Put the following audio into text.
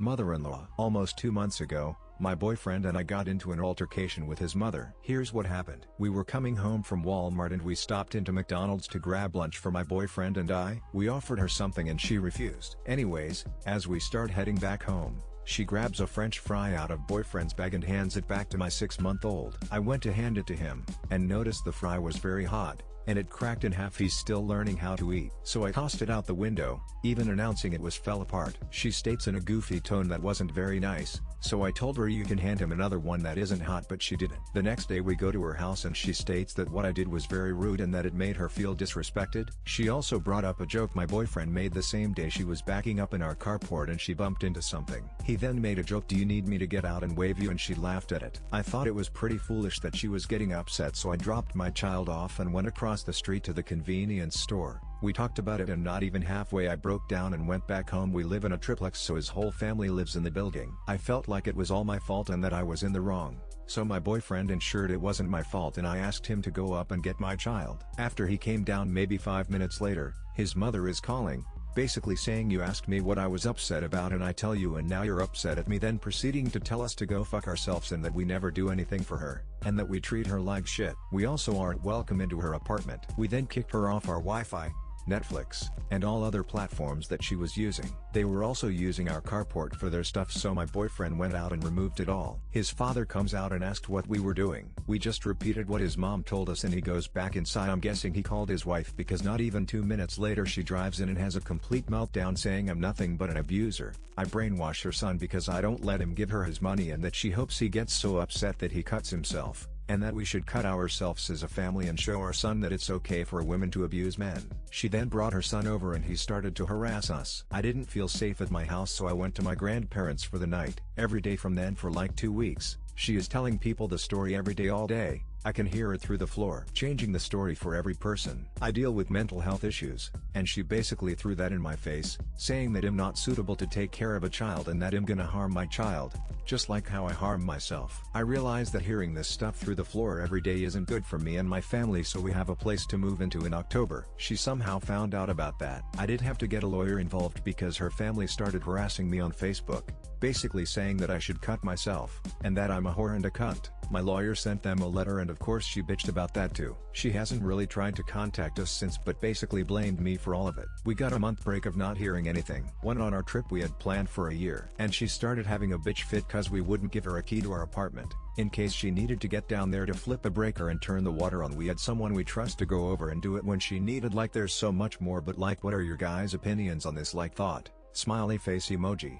Mother-in-law. Almost 2 months ago, my boyfriend and I got into an altercation with his mother. Here's what happened. We were coming home from Walmart and we stopped into McDonald's to grab lunch for my boyfriend and I. We offered her something and she refused. Anyways, as we start heading back home, she grabs a French fry out of boyfriend's bag and hands it back to my 6-month-old. I went to hand it to him, and noticed the fry was very hot, and it cracked in half. He's still learning how to eat. So I tossed it out the window, even announcing it was fell apart. She states in a goofy tone that wasn't very nice, so I told her you can hand him another one that isn't hot, but she didn't. The next day we go to her house and she states that what I did was very rude and that it made her feel disrespected. She also brought up a joke my boyfriend made the same day. She was backing up in our carport and she bumped into something. He then made a joke, "Do you need me to get out and wave you?" and she laughed at it. I thought it was pretty foolish that she was getting upset, so I dropped my child off and went across the street to the convenience store. We talked about it and not even halfway I broke down and went back home. We live in a triplex, so his whole family lives in the building. I felt like it was all my fault and that I was in the wrong, so my boyfriend ensured it wasn't my fault and I asked him to go up and get my child. After he came down maybe 5 minutes later, his mother is calling, basically saying, "You asked me what I was upset about and I tell you and now you're upset at me," then proceeding to tell us to go fuck ourselves and that we never do anything for her, and that we treat her like shit. We also aren't welcome into her apartment. We then kicked her off our Wi-Fi, Netflix, and all other platforms that she was using. They were also using our carport for their stuff, so my boyfriend went out and removed it all. His father comes out and asked what we were doing. We just repeated what his mom told us and he goes back inside. I'm guessing he called his wife because not even 2 minutes later she drives in and has a complete meltdown saying I'm nothing but an abuser. I brainwash her son because I don't let him give her his money and that she hopes he gets so upset that he cuts himself, and that we should cut ourselves as a family and show our son that it's okay for women to abuse men. She then brought her son over and he started to harass us. I didn't feel safe at my house, so I went to my grandparents for the night. Every day from then for like 2 weeks, she is telling people the story every day all day. I can hear it through the floor, changing the story for every person. I deal with mental health issues, and she basically threw that in my face, saying that I'm not suitable to take care of a child and that I'm gonna harm my child, just like how I harm myself. I realize that hearing this stuff through the floor every day isn't good for me and my family, so we have a place to move into in October. She somehow found out about that. I did have to get a lawyer involved because her family started harassing me on Facebook, basically saying that I should cut myself, and that I'm a whore and a cunt. My lawyer sent them a letter and of course she bitched about that too. She hasn't really tried to contact us since, but basically blamed me for all of it. We got a month break of not hearing anything. Went on our trip we had planned for a year, and she started having a bitch fit cause we wouldn't give her a key to our apartment, in case she needed to get down there to flip a breaker and turn the water on. We had someone we trust to go over and do it when she needed. Like, there's so much more, but like, what are your guys' opinions on this? Like, thought, smiley face emoji.